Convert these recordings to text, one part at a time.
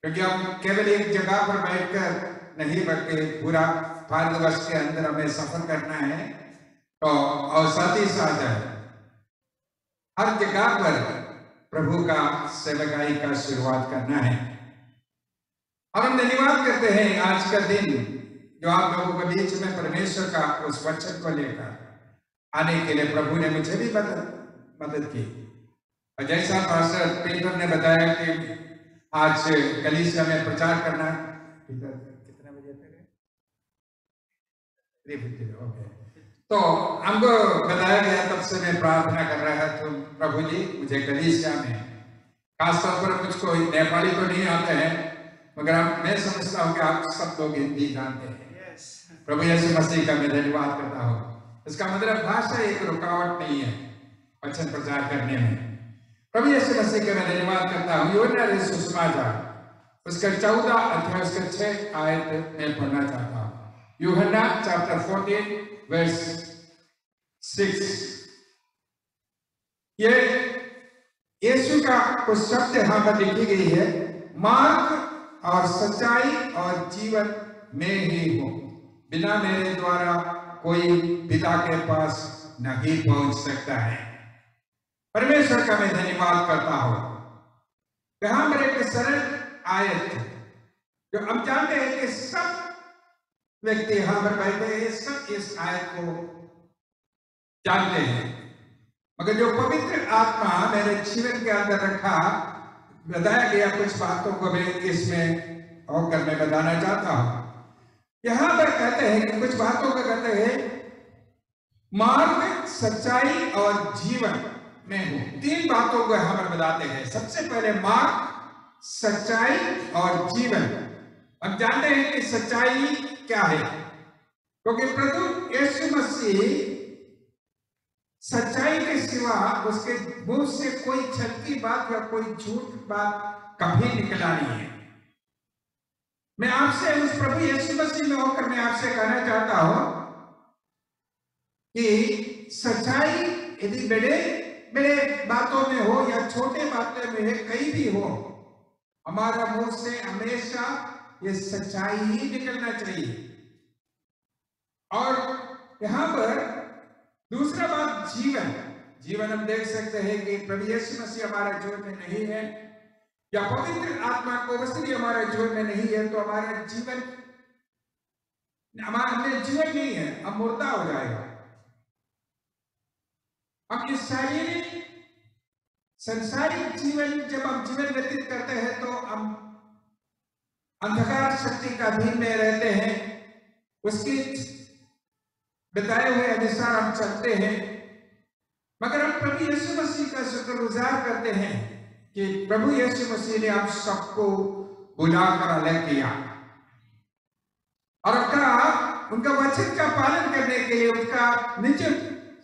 क्योंकि हम केवल एक जगह पर बैठकर नहीं, बल्कि पूरा भारतवर्ष के अंदर हमें सफर करना है। तो और साथ ही साथ हर जगह पर प्रभु का सेवकाई का शुरुआत करना है। और हम धन्यवाद करते हैं आज का दिन जो आप लोगों के बीच में परमेश्वर का उस वचन को लेकर आने के लिए प्रभु ने मुझे भी मदद की। और जैसा पास्टर पीटर ने बताया कि आज कलीसिया में प्रचार करना, कितने बजे तक? 3:50। ओके, तो हमको बताया गया, तब से मैं प्रार्थना कर रहा था, तो प्रभु जी मुझे कलीसिया में, खासतौर पर मुझको नेपाली तो नहीं आते हैं, मगर मैं समझता हूँ कि आप सब लोग हिंदी जानते हैं। प्रभु यीशु मसीह का मैं धन्यवाद करता हूँ। इसका मतलब भाषा एक रुकावट नहीं है वचन प्रचार करने में। प्रभु यीशु मसीह का मैं धन्यवाद करता हूँ। यूहन्ना रचित सुसमाचार उसका 14 अध्याय उसका 6 आयत में पढ़ना चाहता हूँ। यूहन्ना चैप्टर 14 वर्स 6। ये यीशु का कुछ शब्द यहाँ पर लिखी गई है, मार्ग और सच्चाई और जीवन में ही हूँ, बिना मेरे द्वारा कोई पिता के पास नहीं पहुंच सकता है। परमेश्वर का मैं धन्यवाद करता हूं। यहां पर एक सरल आयत जो हम जानते हैं कि सब व्यक्ति यहां पर बैठे हैं, सब इस आयत को जानते हैं, मगर जो पवित्र आत्मा मेरे जीवन के अंदर रखा, बताया गया कुछ बातों को मैं इसमें होकर मैं बताना चाहता हूं। यहां पर कहते हैं कि कुछ बातों का कहते हैं मार्ग, सच्चाई और जीवन में हूं। 3 बातों को यहां पर बताते हैं। सबसे पहले मार्ग, सच्चाई और जीवन। हम जानते हैं कि सच्चाई क्या है, क्योंकि प्रभु यीशु मसीह सच्चाई के सिवा उसके मुंह से कोई छलकी बात या कोई झूठ बात कभी निकला नहीं है। मैं आपसे उस प्रभु यीशु मसीह में होकर मैं आपसे कहना चाहता हूं कि सच्चाई यदि बड़े बातों में हो या छोटे बातों में है, कहीं भी हो, हमारा मुंह से हमेशा ये सच्चाई ही निकलना चाहिए। और यहां पर दूसरा बात जीवन हम देख सकते हैं कि प्रभु यीशु मसीह हमारे जीवन में नहीं है या पवित्र आत्मा को वस्तु हमारे जीवन में नहीं है, तो हमारा जीवन हमारे जीवन नहीं है, हम मुर्दा हो जाएगा। हम इस शारीरिक संसारिक जीवन जब हम जीवन व्यतीत करते हैं तो हम अंधकार शक्ति का अधीन में रहते हैं, उसके बताए हुए अनुसार हम चलते हैं। मगर हम प्रभु यीशु मसीह का शुक्रगुजार करते हैं कि प्रभु यीशु मसीह ने आप सबको बुलाकर अलग किया और उनका वचन का पालन करने के लिए, उनका नित्य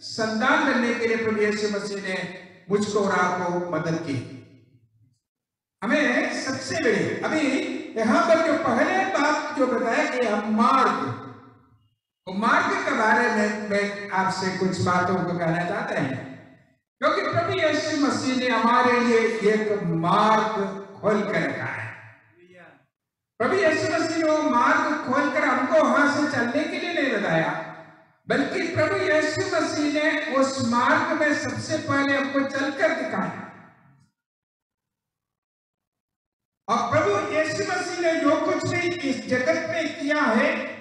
संतान बनने के लिए प्रभु यीशु मसीह ने मुझको और आपको मदद की। हमें सबसे बड़ी अभी यहां पर जो पहले बात जो बताया कि हम मार्ग के बारे में मैं आपसे कुछ बातों को कहना चाहते हैं, क्योंकि प्रभु यीशु मसीह ने हमारे लिए एक मार्ग खोल कर रखा है। प्रभु यीशु मसीह ने वो मार्ग खोलकर हमको वहां से चलने के लिए नहीं बताया, बल्कि प्रभु यीशु मसीह ने उस मार्ग में सबसे पहले हमको चलकर दिखाया। और प्रभु यीशु मसीह ने जो कुछ भी इस जगत में किया है,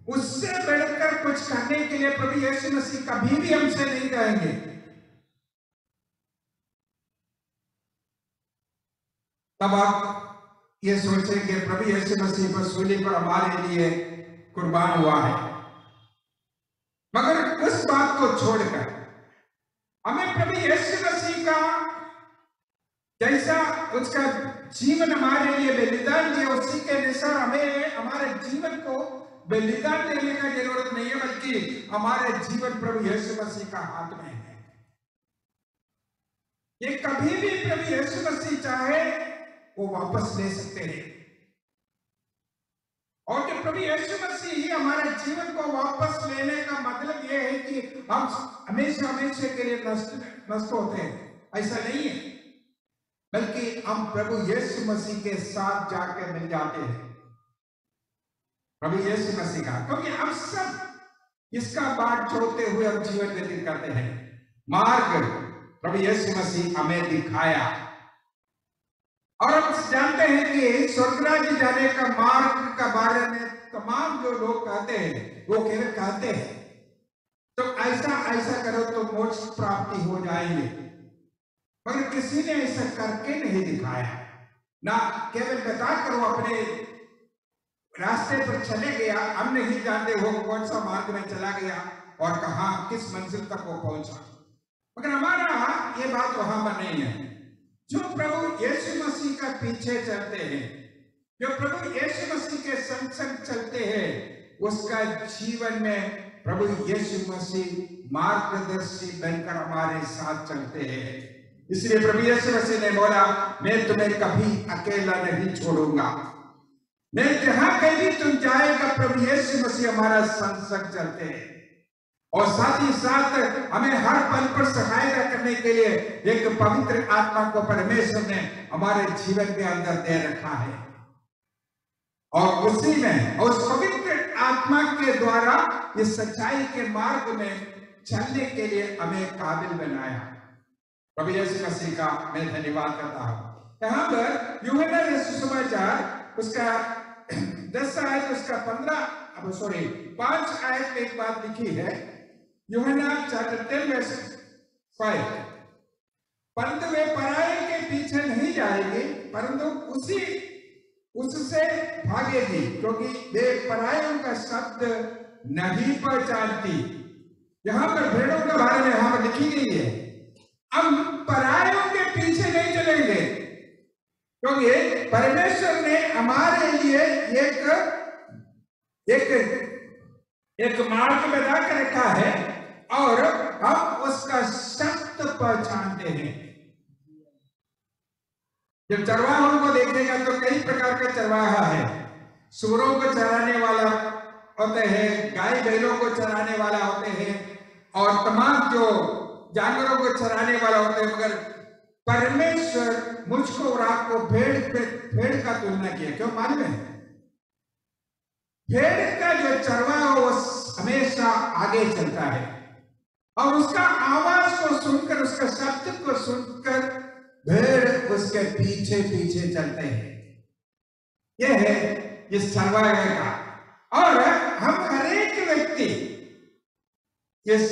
उससे बढ़कर कुछ करने के लिए प्रभु यीशु मसीह कभी भी हमसे नहीं कहेंगे। तब आप ये सोचें कि प्रभु यीशु मसीह पर सूली पर हमारे लिए कुर्बान हुआ है, मगर उस बात को छोड़कर हमें प्रभु यीशु मसीह का जैसा उसका जीवन हमारे लिए बलिदान दिया, उसी के अनुसार हमें हमारे जीवन को बलिदान देने का जरूरत नहीं है, बल्कि हमारे जीवन प्रभु यीशु मसीह का हाथ में है। ये कभी भी प्रभु यीशु मसीह चाहे वो वापस ले सकते हैं, और जो प्रभु यीशु मसीह ही हमारे जीवन को वापस लेने का मतलब ये है कि हम हमेशा के लिए नष्ट होते हैं, ऐसा नहीं है। बल्कि हम प्रभु यीशु मसीह के साथ जाकर मिल जाते हैं, प्रभु यीशु मसीह का। क्योंकि हम सब इसका बाट छोड़ते हुए हम जीवन व्यतीत करते हैं। मार्ग प्रभु यीशु मसीह हमें दिखाया, और हम जानते हैं कि स्वर्गराज्य जाने का मार्ग का बारे में तमाम जो लोग कहते हैं वो केवल कहते हैं, तो ऐसा ऐसा करो तो मोक्ष प्राप्ति हो जाएंगे, मगर किसी ने ऐसा करके नहीं दिखाया। ना केवल बताकर वो अपने रास्ते पर चले गया, हम नहीं जानते वो कौन सा मार्ग में चला गया और कहां किस मंजिल तक वो पहुंचा, मगर हमारा ये बात वहां पर नहीं है। जो प्रभु यीशु मसीह का पीछे चलते हैं, जो प्रभु यीशु मसीह के संग संग चलते हैं, उसका जीवन में प्रभु यीशु मसीह मार्गदर्शी बनकर हमारे साथ चलते हैं। इसलिए प्रभु यीशु मसीह ने बोला, मैं तुम्हें कभी अकेला नहीं छोड़ूंगा, मैं जहां कहीं तुम जाएगा प्रभु यीशु मसीह हमारा संग संग चलते हैं, और साथ ही साथ हमें हर पल पर सहायता करने के लिए एक पवित्र आत्मा को परमेश्वर ने हमारे जीवन के अंदर दे रखा है, और उसी में उस पवित्र आत्मा के द्वारा इस सच्चाई के मार्ग में चलने के लिए हमें काबिल बनाया। प्रभु यीशु मसीह का मैं धन्यवाद करता हूं। यहाँ पर यूहन्ना सुसमाचार उसका 10 आयत उसका 5 आयत में एक बात लिखी है। यूहन्ना चैप्टर 10:5, परंतु वे पराये के पीछे नहीं जाएंगे, परंतु उससे भागेगी, क्योंकि वे परायों का शब्द नहीं पहचानती। यहां पर भेड़ों के बारे में हम लिखी गई है, हम परायों के पीछे नहीं चलेंगे, क्योंकि परमेश्वर ने हमारे लिए एक मार्ग बना कर रखा है, और हम उसका शब्द पहचानते हैं। जब चरवाहों को देखेगा तो कई प्रकार का चरवाहा है। सूरों को चराने वाला होते हैं, गाय बैलों को चराने वाला होते हैं, और तमाम जो जानवरों को चराने वाला होते हैं, मगर परमेश्वर मुझको और आपको भेड़ का तुलना किया। क्यों मालूम है? भेड़ का जो चरवाहा वो हमेशा आगे चलता है, और उसका आवाज को सुनकर, उसका शब्द को सुनकर भेड़ उसके पीछे पीछे चलते हैं। यह है इस चरवाहे का। और हम हर एक व्यक्ति इस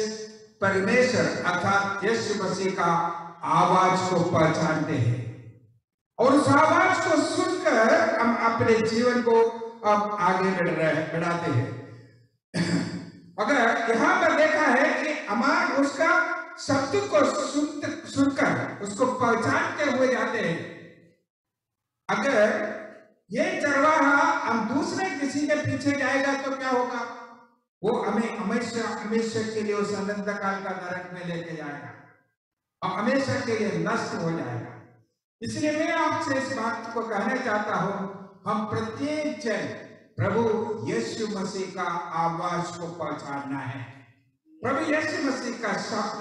परमेश्वर अर्थात यीशु मसीह का आवाज को पहचानते हैं, और उस आवाज को सुनकर हम अपने जीवन को अब आगे बढ़ाते हैं। अगर यहाँ पर देखा है कि हमारे उसका शब्द को सुनकर उसको पहचानते हुए जाते हैं। अगर ये चरवाहा हम दूसरे किसी के पीछे जाएगा तो क्या होगा? वो हमें हमेशा के लिए उस अनंत काल का नरक में लेके जाएगा और हमेशा के लिए नष्ट हो जाएगा। इसलिए मैं आपसे इस बात को कहना चाहता हूं, हम प्रत्येक जन प्रभु यीशु मसीह का आवाज को पहचानना है। प्रभु यीशु मसीह का शब्द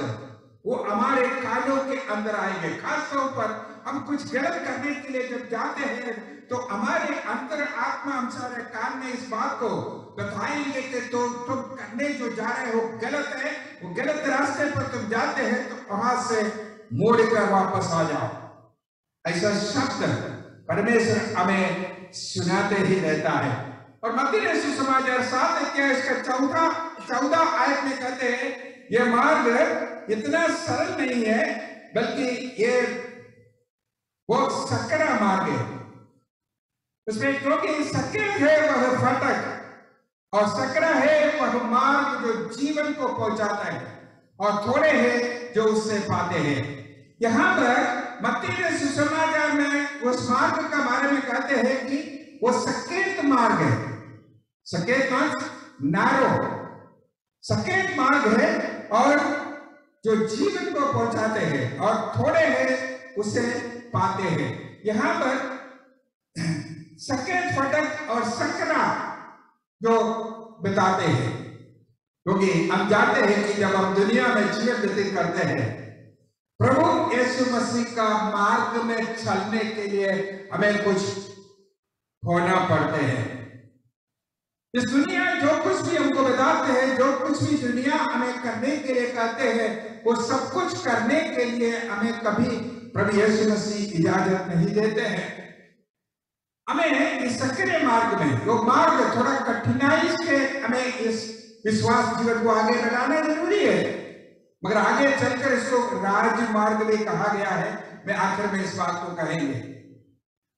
वो हमारे कानों के अंदर आएंगे। खासतौर पर हम कुछ गलत करने के लिए जब जाते हैं तो हमारे अंतर आत्मा हमारे कान में इस बात को बताएंगे कि तो तुम करने जो जा रहे हो गलत है, वो गलत रास्ते पर तुम जाते हैं, तो वहां से मोड़कर वापस आ जाओ। ऐसा शब्द परमेश्वर हमें सुनाते ही रहता है। और मत्ती सुसमाचार 7 अध्याय इसका 14 आयत में कहते हैं, यह मार्ग इतना सरल नहीं है, बल्कि ये बहुत सकरा मार्ग है। उसमें क्योंकि सकेत है वह फाटक और सकरा है वह मार्ग जो जीवन को पहुंचाता है, और थोड़े हैं जो उससे पाते हैं। यहाँ पर मत्ती सुसमाचार में उस मार्ग का बारे में कहते हैं कि वो सकेत मार्ग है। सकेत मार्ग नारो सकेत मार्ग है, और जो जीवन को पहुंचाते हैं, और थोड़े हैं उसे पाते हैं। यहाँ पर सकेत फटक और सकरा जो बताते हैं, क्योंकि हम जानते हैं कि जब हम दुनिया में जीवन व्यतीत करते हैं, प्रभु यीशु मसीह का मार्ग में चलने के लिए हमें कुछ होना पड़ते हैं। इस दुनिया जो कुछ भी हमको बताते हैं, जो कुछ भी दुनिया हमें करने के लिए कहते हैं, वो सब कुछ करने के लिए हमें कभी प्रभु यीशु मसीह इजाजत नहीं देते हैं। हमें इस सक्रिय मार्ग में, जो मार्ग थोड़ा कठिनाई से हमें इस विश्वास जीवन को आगे बढ़ाना जरूरी है, मगर आगे चलकर इसको राजमार्ग भी कहा गया है। मैं आखिर में इस बात को कहेंगे,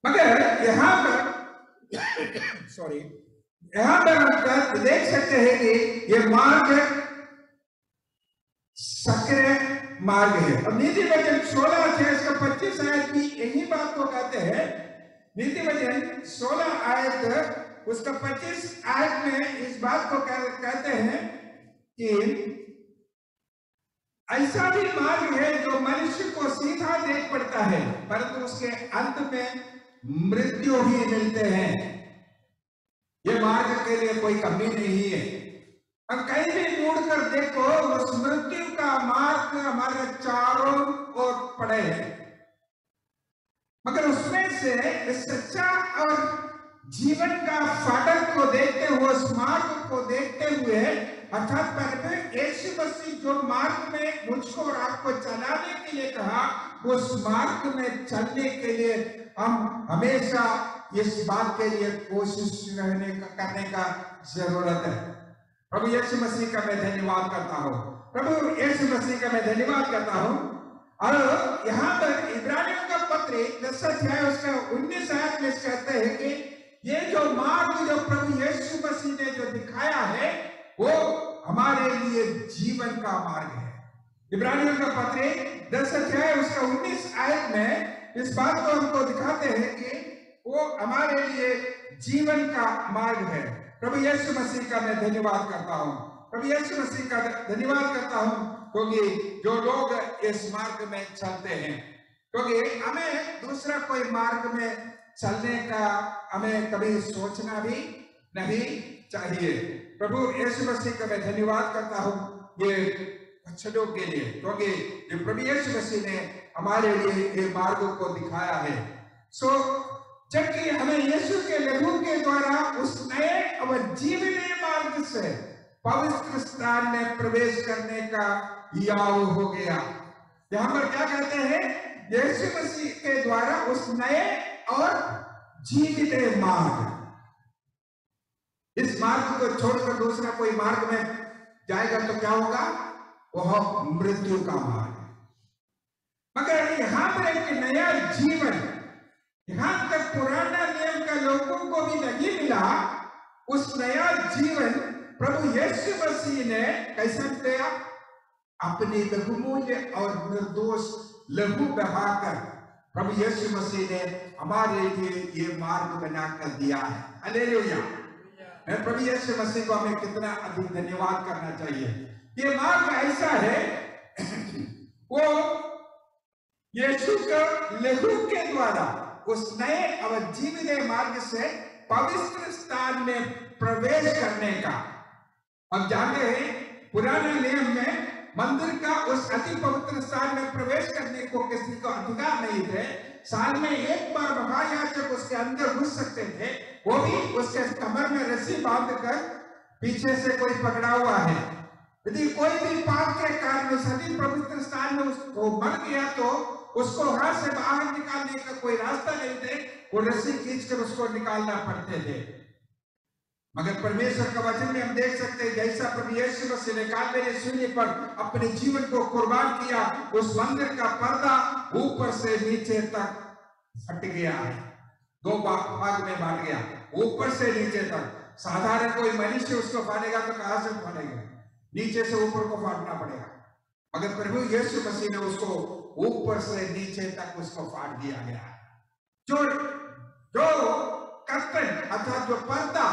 मगर यहाँ पर यहाँ पर हम देख सकते हैं कि ये मार्ग सक्रिय मार्ग है। और नीति वचन 16:25 आयत भी यही बात को कहते हैं। नीति वचन 16 आयत उसका 25 आयत में इस बात को कहते हैं कि ऐसा भी मार्ग है जो मनुष्य को सीधा देख पड़ता है, परंतु उसके अंत में मृत्यु ही मिलते हैं। ये मार्ग के लिए कोई कमी नहीं है। अब कहीं भी मुड़कर देखो, उस मृत्यु का मार्ग हमारे चारों ओर पड़े है, मगर उसमें से सच्चा और जीवन का फाटक को देखते हुए, उस मार्ग को देखते हुए, अर्थात पहले यीशु मसीह जो मार्ग में मुझको और आपको चलाने के लिए कहा, उस मार्ग में चलने के लिए हम हमेशा इस बात के लिए कोशिश करने का जरूरत है। प्रभु यीशु मसीह का मैं धन्यवाद करता हूँ, प्रभु यीशु मसीह का मैं धन्यवाद करता हूँ। और यहाँ पर इब्रानियों का पत्र 10 अध्याय उसका 19 आयत में कहते हैं कि ये जो मार्ग जो प्रभु यीशु मसीह ने जो दिखाया है, वो हमारे लिए जीवन का मार्ग है। इब्रानियों का पत्र 10 अध्याय उसका 19 आयत में इस बात को हमको दिखाते हैं कि वो हमारे लिए जीवन का मार्ग है। प्रभु यीशु मसीह का मैं धन्यवाद करता हूँ, प्रभु यीशु मसीह का धन्यवाद करता हूँ, क्योंकि जो लोग इस मार्ग में चलते हैं, क्योंकि हमें दूसरा कोई मार्ग में चलने का हमें कभी सोचना भी नहीं चाहिए। प्रभु यीशु मसीह का मैं धन्यवाद करता हूँ ये वचनों के लिए, क्योंकि जो प्रभु यीशु मसीह ने हमारे लिए ये मार्ग को दिखाया है। जबकि हमें यीशु के लहू के द्वारा उस नए और जीवनीय मार्ग से पवित्र स्थान में प्रवेश करने का याव हो गया। यहाँ पर क्या कहते हैं? यीशु मसीह के द्वारा उस नए और जीवनीय मार्ग, इस मार्ग को छोड़कर दूसरा कोई मार्ग में जाएगा तो क्या होगा? वह मृत्यु का मार्ग है। मगर यहाँ पर एक नया जीवन, यहाँ तक पुराना नियम का लोगों को भी नहीं मिला, उस नया जीवन प्रभु यीशु मसीह ने कैसा दिया? अपने बहुमूल्य और निर्दोष लहू बहाकर प्रभु यीशु मसीह ने हमारे लिए ये मार्ग बनाकर दिया है। हालेलुया। मैं प्रभु यीशु मसीह को हमें कितना अधिक धन्यवाद करना चाहिए। ये मार्ग ऐसा है, वो यीशु के लहू के द्वारा उस नए और जीवनीय मार्ग से पवित्र स्थान में प्रवेश करने का। हम जानते हैं पुराने नियम में मंदिर का उस अति पवित्र स्थान में प्रवेश करने को किसी को अधिकार नहीं थे। साल में एक बार महायाजक उसके अंदर घुस सकते थे, वो भी उसके कमर में रस्सी बांधकर, पीछे से कोई पकड़ा हुआ है। यदि कोई भी पाप के कारण उस अति पवित्र स्थान में उसको मर गया तो उसको हाथ से बाहर निकालने का कोई रास्ता नहीं थे, वो रस्सी खींचकर उसको निकालना पड़ते थे। मगर परमेश्वर का वचन में हम देख सकते हैं जैसा प्रभु यीशु मसीह ने कालवरी सूली पर अपने जीवन को कुर्बान किया, उस मंदिर का पर्दा ऊपर से नीचे तक फट गया है, दो भाग में बांट गया, ऊपर से नीचे तक। साधारण कोई मनुष्य उसको फाड़ेगा तो कहां से फाड़ेगा? नीचे से ऊपर को फाड़ना पड़ेगा। मगर प्रभु यीशु मसीह ने उसको ऊपर से नीचे तक उसको फाड़ दिया गया। जो कर्तन अर्थात जो पर्दा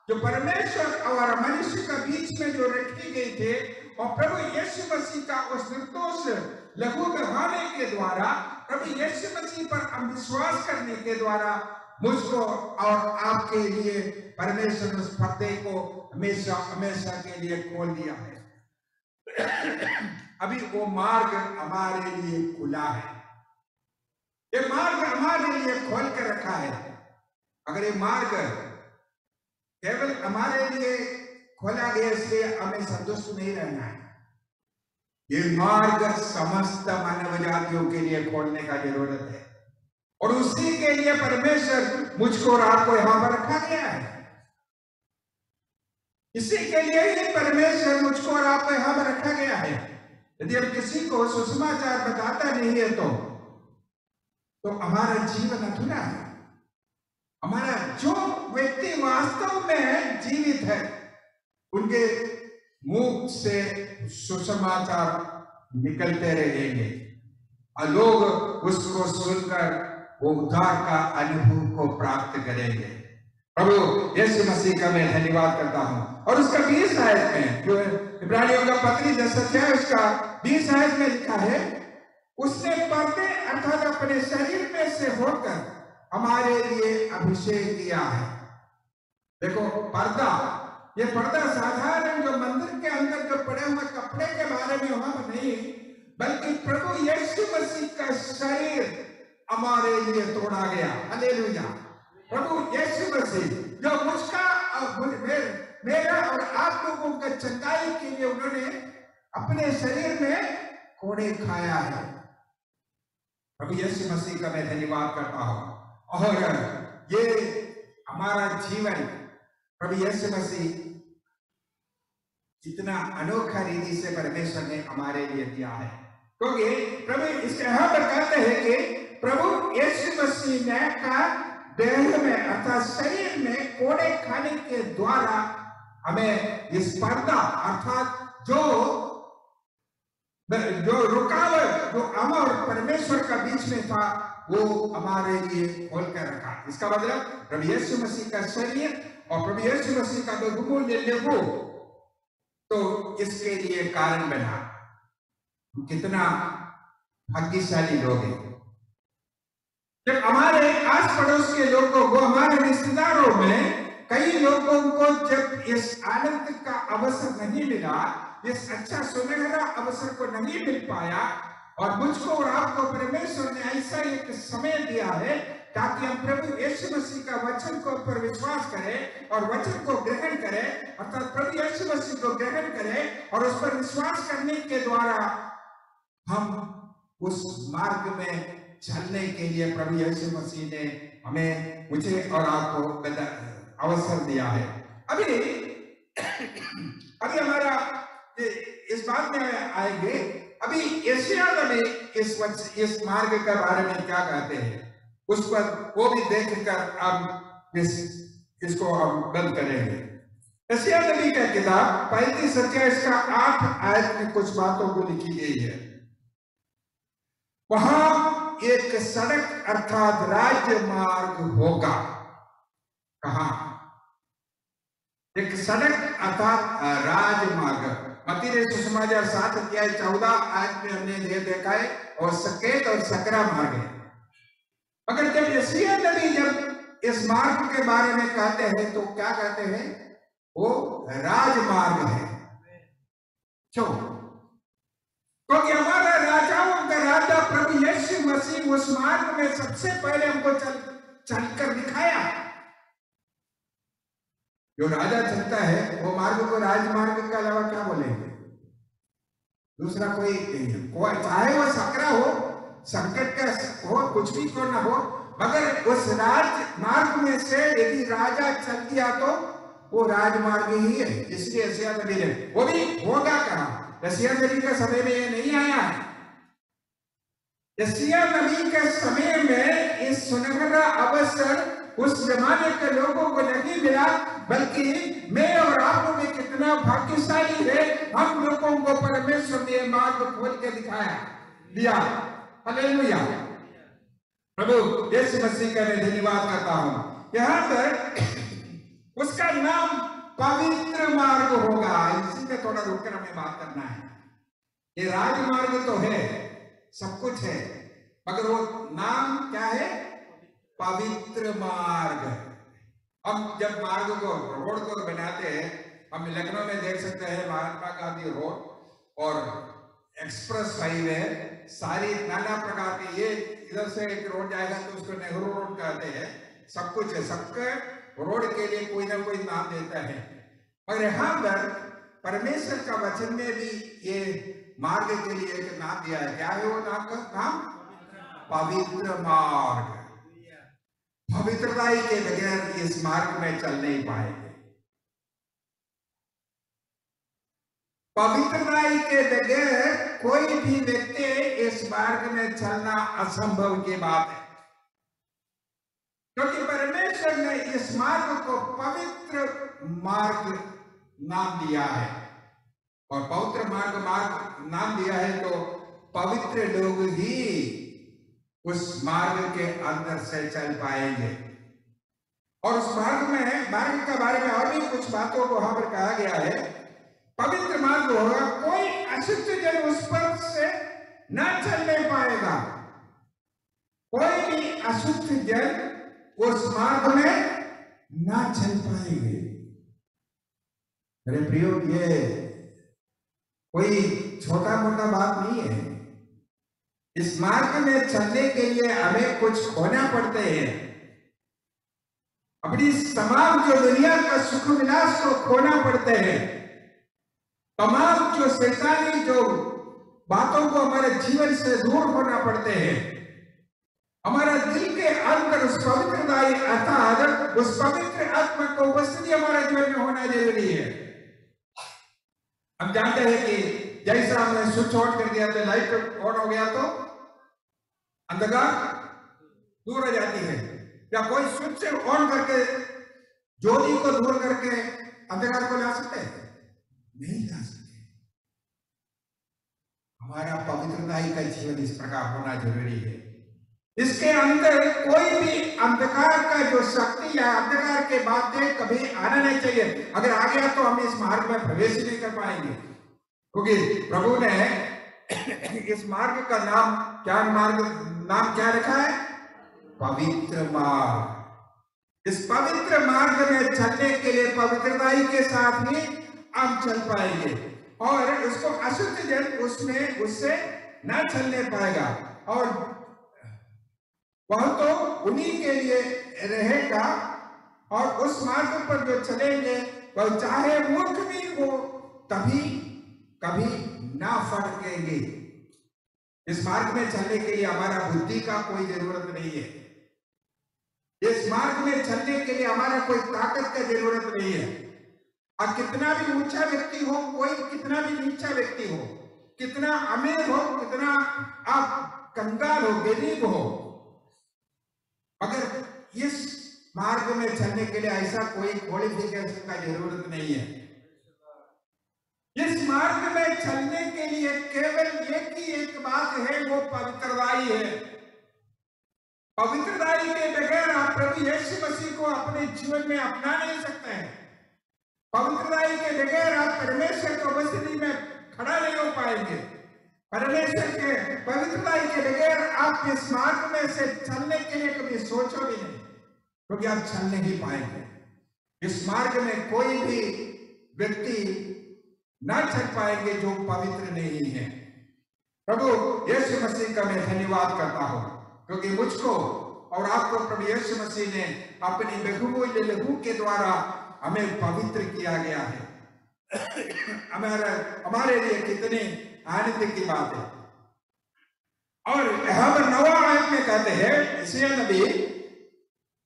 जो परमेश्वर और मनुष्य के बीच में जो रखी गई थे, और प्रभु यीशु मसीह का उस निर्दोष लहू बहाने के द्वारा, प्रभु यीशु मसीह पर हम विश्वास करने के द्वारा मुझको और आपके लिए परमेश्वर उस पर्दे को हमेशा हमेशा के लिए खोल दिया है। अभी वो मार्ग हमारे लिए खुला है। ये मार्ग हमारे लिए खोल कर रखा है। अगर ये मार्ग केवल हमारे लिए खोला गया इसलिए हमें संतुष्ट नहीं रहना है। ये मार्ग समस्त मानव जातियों के लिए खोलने का जरूरत है, और उसी के लिए परमेश्वर मुझको और आपको यहां पर रखा गया है। इसी के लिए ही परमेश्वर मुझको और आपको यहां पर रखा गया है। यदि हम किसी को सुसमाचार बताता नहीं है तो हमारा जीवन अधूरा है। हमारा जो व्यक्ति वास्तव में जीवित है उनके मुख से सुसमाचार निकलते रहेंगे और लोग उसको सुनकर वो उद्धार का अनुभव को प्राप्त करेंगे। प्रभु यीशु मसीह का मैं धन्यवाद करता हूं। और उसका 20 आयत में, जो इब्रानियों का पत्री 10 अध्याय उसका 20 आयत में लिखा है, उसने पर्दे अर्थात अपने शरीर में से होकर हमारे लिए अभिषेक किया है। देखो पर्दा, ये पर्दा साधारण जो मंदिर के अंदर जो पड़े हुए कपड़े के बारे में वहां पर नहीं, बल्कि प्रभु यीशु मसीह का शरीर हमारे लिए तोड़ा गया। हालेलुया। प्रभु यीशु मसीह जो मुझका और मेरा और आप लोगों का चंगाई के लिए उन्होंने अपने शरीर में कोड़े खाया है। प्रभु यीशु मसीह का मैं धन्यवाद करता हूं। और ये हमारा जीवन प्रभु यीशु मसीह जितना अनोखा रीति से परमेश्वर ने हमारे लिए दिया है, क्योंकि प्रभु इसके यहां पर कहते हैं कि प्रभु यीशु मसीह ने का देह में अर्थात शरीर में कोड़े खाने के द्वारा हमें इस पर्दा अर्थात जो रुकावट जो हम और परमेश्वर का बीच में था वो हमारे लिए खोल कर रखा। इसका मतलब प्रभु यीशु मसीह का शरीर और प्रभु यीशु मसीह का बहुमूल्य लेबू तो इसके लिए कारण बना। कितना भाग्यशाली लोग हैं जब हमारे आस पड़ोस के लोगों को, हमारे रिश्तेदारों में कई लोगों को जब इस आनंद का अवसर नहीं मिला, इस अच्छा सुनहरा अवसर को नहीं मिल पाया, और मुझको और आपको परमेश्वर ने ऐसा एक समय दिया है ताकि हम प्रभु यीशु मसीह का वचन को पर विश्वास करें और वचन को ग्रहण करें, अर्थात प्रभु यीशु मसीह को ग्रहण करें और उस पर विश्वास करने के द्वारा हम उस मार्ग में चलने के लिए प्रभु यीशु मसीह ने हमें, मुझे और आपको अवसर दिया है। अभी हमारा इस बात में आएंगे। अभी यशायाह नबी इस मार्ग के बारे में क्या कहते हैं उस पर वो भी देखकर हम इसको हम बंद करेंगे। यशायाह नबी का किताब 35 अध्याय इसका 8 आयत में कुछ बातों को लिखी गई है। वहां एक सड़क अर्थात राजमार्ग होगा। कहा? एक सड़क अर्थात राजमार्ग। मत्ती सुसमाचार 7 अध्याय 14 आयत में हमने ये देखा है, और सकेत और सकरा मार्ग है। मगर जब यशायाह नबी जब इस मार्ग के बारे में कहते हैं तो क्या कहते हैं? वो राजमार्ग है। क्यों? क्योंकि हमारा राजाओं का राजा प्रभु यीशु मसीह उस मार्ग में सबसे पहले हमको चलकर दिखाया। जो राजा चलता है वो मार्ग को राजमार्ग के अलावा क्या बोलेंगे? दूसरा कोई नहीं है। चाहे वो सकरा हो, संकट का हो, कुछ भी क्यों ना हो, मगर उस राजमार्ग में से यदि राजा चल दिया तो वो राजमार्ग ही है। इसलिए यशायाह नबी ने वो भी होगा कहा। यशायाह नबी का समय में ये नहीं आया है। यशायाह नबी के समय में इस सुनहरा अवसर उस जमाने के लोगों को नहीं मिला, बल्कि मैं और आप लोग में कितना भाग्यशाली है, हम लोगों को परमेश्वर ने मार्ग खोल के दिया। हालेलुया। प्रभु यीशु मसीह का मैं धन्यवाद करता हूं। यहाँ पर उसका नाम पवित्र मार्ग होगा। इसी पे थोड़ा रुककर हमें बात करना है। ये राजमार्ग तो है, सब कुछ है, मगर वो नाम क्या है? पवित्र मार्ग। हम जब मार्ग को, रोड को बनाते हैं, हम लखनऊ में देख सकते हैं महात्मा गांधी रोड और एक्सप्रेस हाईवे, सारी नाना प्रकार के, ये इधर से एक रोड जाएगा तो उसको नेहरू रोड कहते हैं, सब कुछ है, सबके रोड के लिए कोई ना कोई नाम देता है। और यहाँ पर परमेश्वर का वचन में भी ये मार्ग के लिए एक नाम दिया है। क्या है वो नाम का नाम? पवित्र मार्ग। पवित्रताई के बगैर इस मार्ग में चल नहीं पाएंगे। पवित्रताई के बगैर कोई भी व्यक्ति इस मार्ग में चलना असंभव की बात है, क्योंकि परमेश्वर ने इस मार्ग को पवित्र मार्ग नाम दिया है। और पवित्र मार्ग नाम दिया है तो पवित्र लोग ही उस मार्ग के अंदर से चल पाएंगे। और उस मार्ग के बारे में और भी कुछ बातों को वहां पर कहा गया है। पवित्र मार्ग होगा, कोई अशुद्ध जन उस पर से न चल नहीं पाएगा। कोई भी अशुद्ध जन उस मार्ग में ना चल पाएंगे। मेरे प्रियो, ये कोई छोटा मोटा बात नहीं है। इस मार्ग में चलने के लिए हमें कुछ खोना पड़ते हैं। अपनी तमाम जो दुनिया का सुख विलास को खोना पड़ते हैं। तमाम जो शैतानी जो बातों को हमारे जीवन से दूर होना पड़ते हैं। हमारा दिल के अंदर उस पवित्रताई अर्थात उस पवित्र आत्मा को उपस्थिति हमारे जीवन में होना जरूरी है। हम जानते हैं कि जैसा हमने स्विच ऑन कर दिया तो लाइट ऑन हो गया तो अंधकार दूर हो जाती है। या कोई स्विच ऑन करके ज्योति को दूर करके अंधकार को ला सकते हैं? नहीं ला सकते। हमारा पवित्रताई का जीवन इस प्रकार होना जरूरी है। इसके अंदर कोई भी अंधकार का जो शक्ति या अंधकार के बातें कभी आना नहीं चाहिए। अगर आ गया तो हम इस मार्ग में प्रवेश नहीं कर पाएंगे, क्योंकि प्रभु ने इस मार्ग का नाम क्या रखा है? पवित्र मार्ग। इस पवित्र मार्ग में चलने के लिए पवित्रताई के साथ ही हम चल पाएंगे और उसको अशुद्ध जन उससे ना चलने पाएगा और वह तो उन्हीं के लिए रहेगा। और उस मार्ग पर जो चलेंगे वह चाहे मूर्ख भी हो तभी कभी ना फटकेंगे। इस मार्ग में चलने के लिए हमारा बुद्धि का कोई जरूरत नहीं है। इस मार्ग में चलने के लिए हमारा कोई ताकत का जरूरत नहीं है। और कितना भी ऊंचा व्यक्ति हो, कोई कितना भी नीचा व्यक्ति हो, कितना अमीर हो, कितना आप कंगाल हो, गरीब हो, अगर इस मार्ग में चलने के लिए ऐसा कोई क्वालिफिकेशन का जरूरत नहीं है। इस मार्ग में चलने के लिए केवल एक बात है, वो पवित्रताई है। पवित्रताई के बगैर आप प्रभु यीशु मसीह को अपने जीवन में अपना नहीं सकते हैं। पवित्रताई के बगैर आप परमेश्वर की उपस्थिति में खड़ा नहीं हो पाएंगे। परमेश्वर के पवित्रताई के बगैर आप इस मार्ग में से चलने के लिए कभी सोचो भी नहीं, क्योंकि आप चल नहीं पाएंगे। इस मार्ग में कोई भी व्यक्ति ना चल पाएंगे जो पवित्र नहीं है। प्रभु यीशु मसीह का मैं धन्यवाद करता हूं, क्योंकि मुझको और आपको प्रभु यीशु मसीह ने अपनी बहुमूल्य लहू के द्वारा हमें पवित्र किया गया है। हमारे लिए कितनी आनंद की बात है। और यहाँ पर 9वां आयत में कहते हैं, इसलिए नबी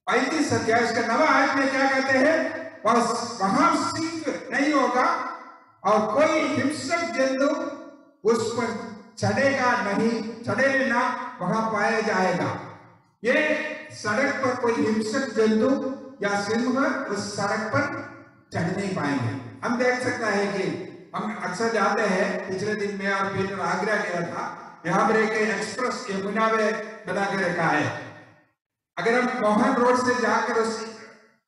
35 अध्याय उसका 9वां आयत में क्या कहते हैं? वहां सिंह नहीं होगा और कोई हिंसक जंतु उस पर चढ़े ना वहां पाया जाएगा। ये सड़क पर कोई हिंसक जंतु या सिंह उस सड़क पर चढ़ नहीं पाएंगे। हम देख सकते हैं कि हम अक्सर जाते हैं। पिछले दिन में और पीटर आगरा गया था, यहाँ पर एक एक्सप्रेस यमुना में बना के रखा है। अगर हम मोहन रोड से जाकर उस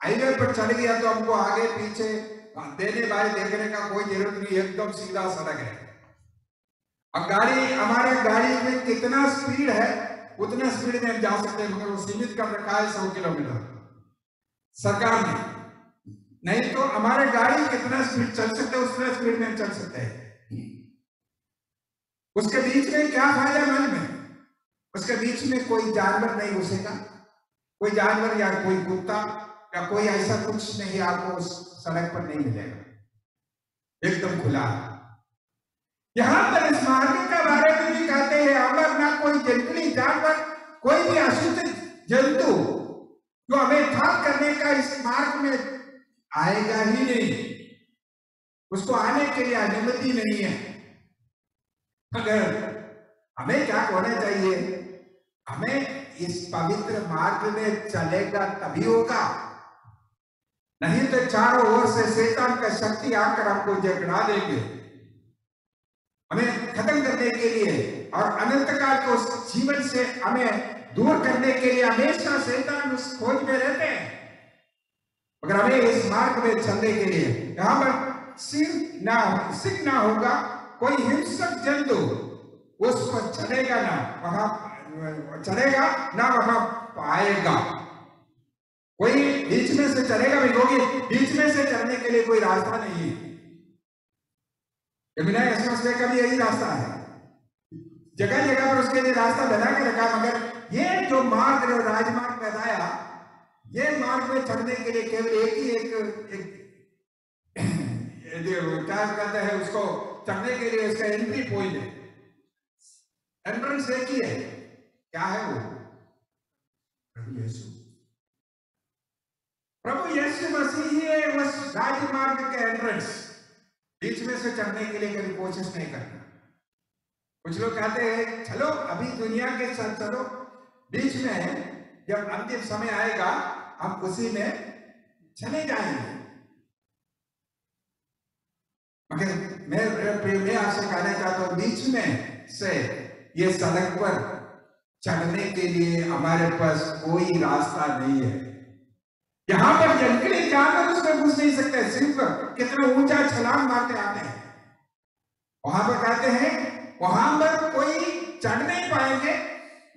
हाईवे पर चढ़ गया तो हमको आगे पीछे देने बाएं देखने का कोई जरूरत नहीं, एकदम सीधा सड़क है। अब हमारे गाड़ी में कितना स्पीड है उतना स्पीड में हम जा सकते हैं, मगर वो सीमित कर रखा है 100 किलोमीटर सरकार ने। नहीं तो हमारे गाड़ी कितना स्पीड चल सकते हैं उतना स्पीड में हम चल सकते हैं। उसके बीच में क्या फायदा मन में? उसके बीच में कोई जानवर नहीं घुसेगा, कोई जानवर या कोई कुत्ता या कोई ऐसा कुछ नहीं आपको उस सड़क पर नहीं मिलेगा, एकदम खुला। यहां पर इस मार्ग के बारे में भी कहते हैं, अगर ना कोई जंगली जानवर, कोई भी अशुद्ध जंतु जो हमें ठग करने का इस मार्ग में आएगा ही नहीं, उसको आने के लिए अनुमति नहीं है। अगर हमें क्या होना चाहिए? हमें इस पवित्र मार्ग में चलेगा तभी होगा, नहीं तो चारों ओर से शैतान का शक्ति आकर हमको जगड़ा देंगे, हमें खत्म करने के लिए और अनंत काल को उस जीवन से हमें दूर करने के लिए हमेशा शैतान उस खोज में रहते हैं। अगर हमें इस मार्ग में चलने के लिए यहां पर सिंह ना होगा, कोई हिंसक जंतु उस पर चढ़ेगा ना, वहां चढ़ेगा ना, वहां पाएगा। कोई बीच में से चढ़ेगा भी, होगी बीच में से चढ़ने के लिए कोई रास्ता नहीं है। यमुना एक्सप्रेसवे का भी यही रास्ता है, जगह जगह पर उसके लिए रास्ता बना के रखा, मगर ये जो मार्ग जो राजमार्ग बताया, ये मार्ग में चढ़ने के लिए केवल एक क्या कहते हैं उसको, चढ़ने के लिए उसका एंट्री पॉइंट है, एंट्रेंस एक ही है। क्या है वो? प्रभु यीशु। प्रभु यीशु मसीह ही है उस राजमार्ग के एंट्रेंस। बीच में से चढ़ने के लिए कभी कोशिश नहीं करना। कुछ लोग कहते हैं चलो अभी दुनिया के साथ चलो, बीच में जब अंतिम समय आएगा हम उसी में चले जाएंगे। मगर मैं आपसे कहना चाहता हूं, बीच में से ये सड़क पर चढ़ने के लिए हमारे पास कोई रास्ता नहीं है। यहां पर जंगली जानवर उसमें घुस नहीं सकते, सिर्फ कितना ऊंचा छलांग मारते आते हैं। वहां पर कहते हैं वहां पर कोई चढ़ नहीं पाएंगे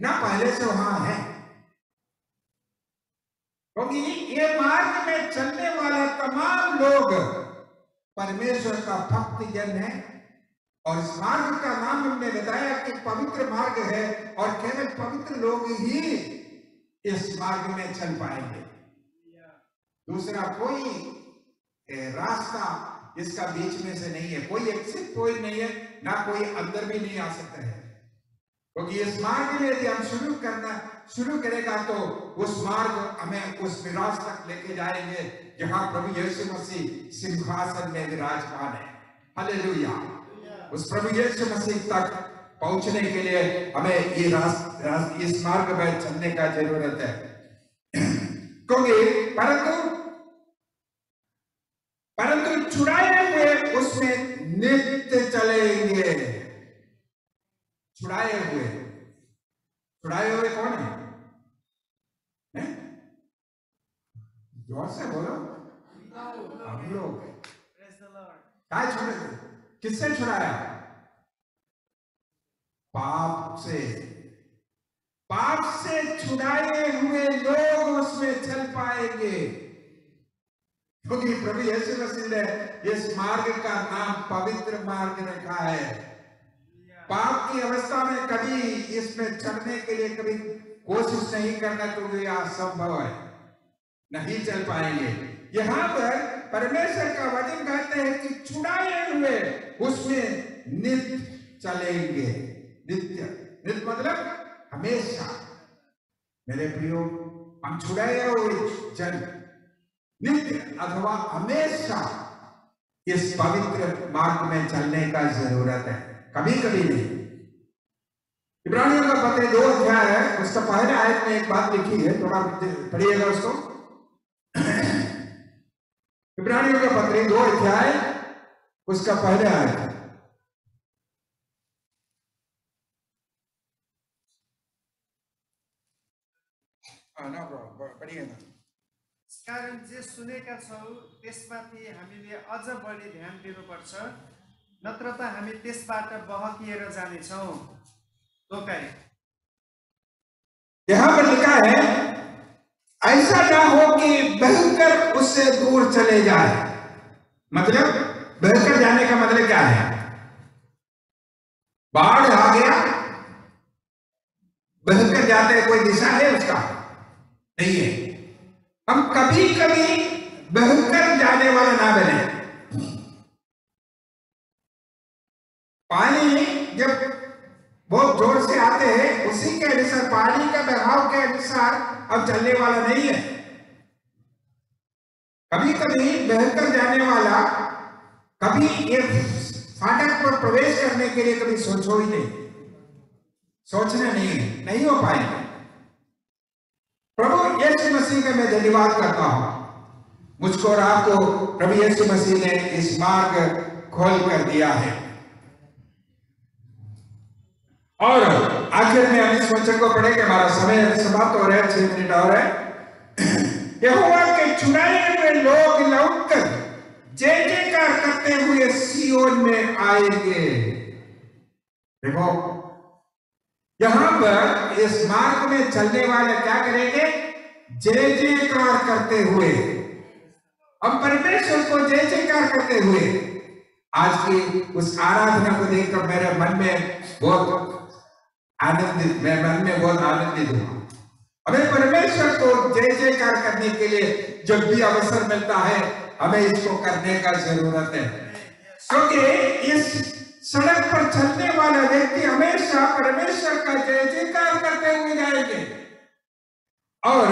ना, पहले से वहां है, क्योंकि ये मार्ग में चलने वाला तमाम लोग परमेश्वर का भक्त जन है। और इस मार्ग का नाम हमने बताया कि पवित्र मार्ग है, और केवल पवित्र लोग ही इस मार्ग में चल पाएंगे। दूसरा कोई रास्ता इसका बीच में से नहीं है, कोई एग्जिट पॉइंट नहीं है, ना कोई अंदर भी नहीं आ सकता है। क्योंकि इस मार्ग में यदि हम शुरू करेगा तो उस मार्ग हमें उस विराज तक लेके जाएंगे जहां प्रभु यीशु मसीह सिंहासन में विराजमान है। हालेलुया। उस प्रभु यीशु मसीह तक पहुंचने के लिए हमें ये इस मार्ग पर चलने का जरूरत है। क्योंकि परंतु छुड़ाए हुए उसमें नित्य चलेंगे। छुड़ाए हुए कौन है? जोर से बोलो। हम लोग क्या छुड़े? किससे छुड़ाया? पाप से छुड़ाए हुए लोग उसमें चल पाएंगे, क्योंकि प्रभु यीशु मसीह ने इस मार्ग का नाम पवित्र मार्ग रखा है। पाप की अवस्था में कभी इसमें चढ़ने के लिए कभी कोशिश नहीं करना, क्योंकि यह असंभव है, नहीं चल पाएंगे। यहां पर परमेश्वर का वचन कहते हैं कि छुड़ाए हुए उसमें नित्य चलेंगे। नित्य मतलब हमेशा। मेरे प्रियो, हम छुड़ाए हुए जन नित्य अथवा हमेशा इस पवित्र मार्ग में चलने का जरूरत है, कभी कभी नहीं। इब्रानियों का पत्र 2 अध्याय है, उसका पहले आयत में एक बात लिखी है, थोड़ा पढ़िएगा उसको। इब्रानियों का पत्र 2 अध्याय उसका पहले आयत है। पढ़िएगा। कारण जे सुनेका छौँ त्यसमाथि हामीले अझ बढी ध्यान दिनुपर्छ, नत्र त हामी त्यसबाट बहकिएर जानेछौँ। यहाँ पर लिखा है ऐसा ना हो कि बहकर उससे दूर चले जाए। मतलब बहकर जाने का मतलब क्या है? बाढ़ आ गया, बहकर जाते हैं, कोई दिशा है उसका? नहीं है। हम कभी कभी बहकर जाने वाला ना बने। पानी जब बहुत जोर से आते हैं, उसी के अनुसार, पानी का बहाव के अनुसार अब चलने वाला नहीं है। कभी कभी बहकर जाने वाला, कभी ये फाटक पर प्रवेश करने के लिए कभी सोचो ही नहीं, सोचना नहीं है, नहीं हो पाएगा। प्रभु यीशु मसीह का मैं धन्यवाद करता हूं, मुझको और आपको प्रभु यीशु मसीह ने इस मार्ग खोल कर दिया है। और आखिर में हम इस वचन को पढ़ेंगे, हमारा समय समाप्त हो रहा है, 6 मिनट और है। यहोवा के चुनाए हुए लोग लौटकर जय जयकार करते हुए सियोन में आएंगे। देखो यहां पर इस मार्ग में चलने वाले क्या करेंगे? जय जयकार करते हुए। हम परमेश्वर को जय जयकार करते हुए, आज की उस आराधना को देखकर मेरे मन में बहुत आनंदित, मैं मन में बहुत आनंदित हुआ। हमें परमेश्वर को जय जयकार करने के लिए जब भी अवसर मिलता है, हमें इसको करने का जरूरत है, क्योंकि इस सड़क पर चलने वाला व्यक्ति हमेशा परमेश्वर का जय जयकार करते हुए जाएंगे और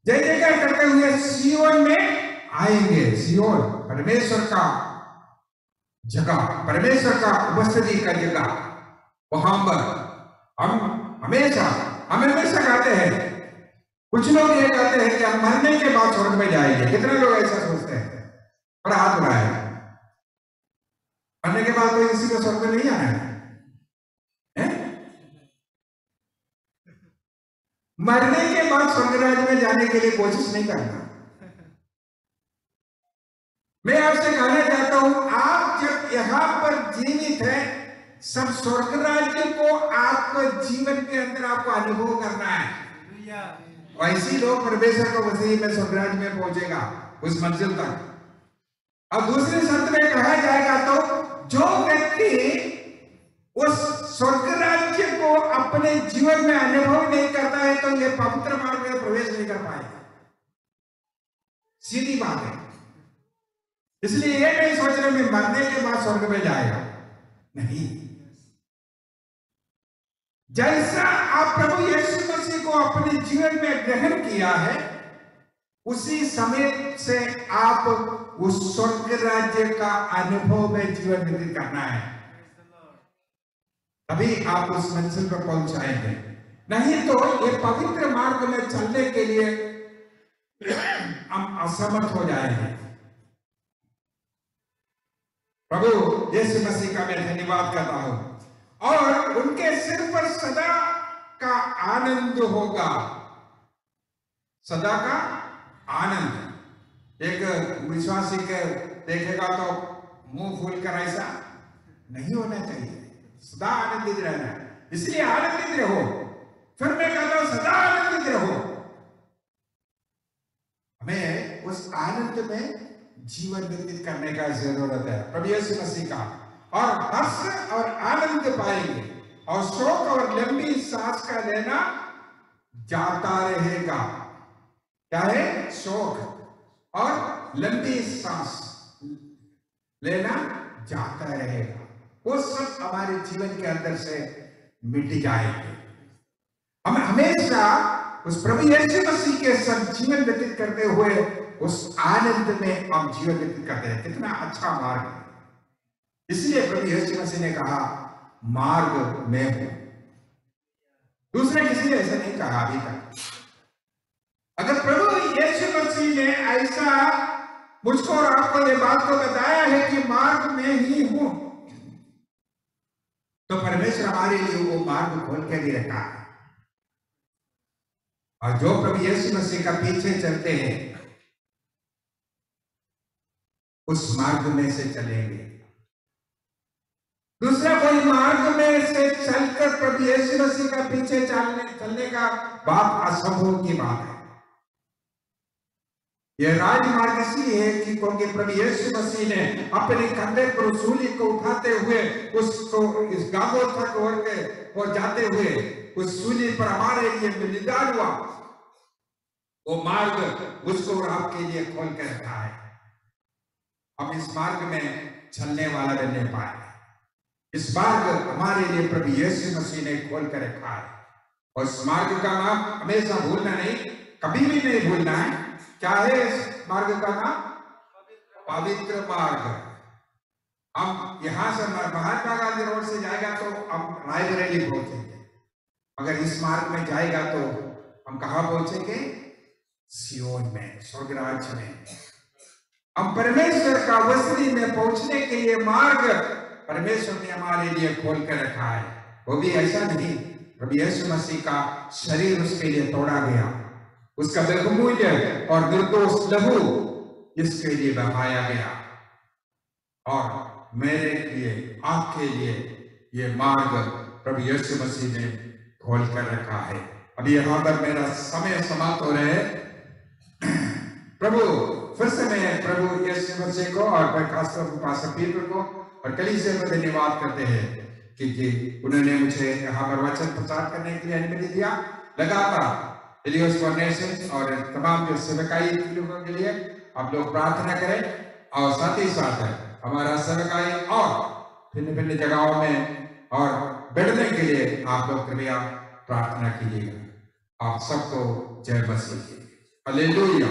जय जयकार करते हुए सियोन में आएंगे। सियोन परमेश्वर का जगह, परमेश्वर का उपस्थिति का जगह, वहां पर हम हमेशा कहते हैं, कुछ लोग ये कहते हैं कि हम मरने के बाद स्वर्ग में जाएंगे। कितने लोग ऐसा सोचते हैं? और हाथ उठाए। मरने के बाद कोई किसी को स्वर्ग में नहीं आना है? मरने के बाद स्वर्ग राज्य में जाने के लिए कोशिश नहीं करना। मैं आपसे कहना चाहता हूं, आप जब यहां पर जीवित है, सब स्वर्ग राज्य को आपको जीवन के अंदर आपको अनुभव करना है। वैसे लोग परमेश्वर को मसीह में स्वर्ग राज्य में पहुंचेगा, उस मंजिल तक। अब दूसरे शब्द में कहा जाएगा तो जो व्यक्ति उस स्वर्ग राज्य को अपने जीवन में अनुभव नहीं करता है, तो यह पवित्र मार्ग में प्रवेश नहीं कर पाएगा। सीधी बात है। इसलिए यह नहीं सोच रहे मैं मरने के बाद स्वर्ग में जाएगा, नहीं। जैसा आप प्रभु यीशु मसीह को अपने जीवन में ग्रहण किया है, उसी समय से आप उस स्वर्ग राज्य का अनुभव में जीवन व्यतीत करना है, तभी आप उस मंजिल पर पहुंच जाएंगे। नहीं तो ये पवित्र मार्ग में चलने के लिए हम असमर्थ हो जाएंगे। प्रभु यीशु मसीह का मैं धन्यवाद करता हूं, और उनके सिर पर सदा का आनंद होगा, सदा का आनंद। एक विश्वासी के देखेगा तो मुंह फूल कर ऐसा नहीं होना चाहिए, सदा आनंदित रहना है। इसलिए आनंदित रहो। फिर मैं कहता हूं सदा आनंदित रहो। हमें उस आनंद में जीवन व्यतीत करने का जरूरत है, प्रभु यीशु मसीह का। और हर्ष और आनंद पाएंगे, और शोक और लंबी सांस का लेना जाता रहेगा। क्या है? शोक और लंबी सांस लेना जाता रहेगा। वो सब हमारे जीवन के अंदर से मिट जाएंगे। हम हमेशा उस प्रभु यीशु मसीह के संग जीवन व्यतीत करते हुए उस आनंद में हम जीवन व्यतीत करते हैं। कितना अच्छा मार्ग है। इसलिए प्रभु यीशु मसीह ने कहा, मार्ग मैं हूं। दूसरे किसी ने ऐसा नहीं कहा अभी तक। अगर प्रभु यीशु मसीह ने ऐसा मुझको और आपको ये बात को बताया है कि मार्ग मैं ही हूं, तो परमेश्वर हमारे लिए वो मार्ग खोल के भी रखा है। और जो प्रभु यीशु मसीह का पीछे चलते हैं, उस मार्ग में से चलेंगे। दूसरा कोई मार्ग में से चलकर प्रभु यीशु मसीह का पीछे चलने का बात असंभव की बात है। यह राजमार्ग इसलिए है कि क्योंकि प्रभु यीशु मसीह ने अपने कंधे पर सूली को उठाते हुए उसको इस गागोथा को जाते हुए उस सूली पर हमारे लिए बलिदान हुआ। वो मार्ग उसको और आपके लिए खोल कर रखा है। हम इस मार्ग में चलने वाला बनने पाए। इस मार्ग हमारे लिए प्रभु यीशु मसीह ने खोल कर रखा है और इस मार्ग का नाम हमेशा भूलना नहीं, कभी भी नहीं भूलना है। क्या है इस मार्ग का नाम? पवित्र मार्ग। हम यहां से महात्मा गांधी रोड से जाएगा तो हम रायबरेली पहुंचेंगे, अगर इस मार्ग में जाएगा तो हम कहां पहुंचेंगे? सियोन में, स्वर्गराज में। हम परमेश्वर का वसनी में पहुंचने के लिए मार्ग परमेश्वर ने हमारे लिए खोल कर रखा है। वो भी ऐसा नहीं, प्रभु यीशु मसीह का शरीर उसके लिए तोड़ा गया, उसका बहुमूल्य और निर्दोष लहू इसके लिए बहाया गया और मेरे लिए, आपके लिए ये मार्ग प्रभु यीशु मसीह ने खोल कर रखा है। अभी यहाँ पर मेरा समय समाप्त हो रहे हैं। प्रभु फिर से मैं प्रभु यीशु मसीह को और खासतौर पर पास्टर पीटर को और कलीसिया को धन्यवाद करते हैं कि उन्होंने मुझे यहाँ पर वचन प्रचार करने के लिए अनुमति दिया। लगातार इलियोस फाउंडेशन और तमाम जो सेवकाई लोगों के लिए आप लोग प्रार्थना करें और साथ ही साथ हमारा सेवकाई और भिन्न भिन्न जगहों में और बढ़ने के लिए आप लोग कृपया प्रार्थना कीजिएगा। आप सबको जय मसीह। हालेलुया।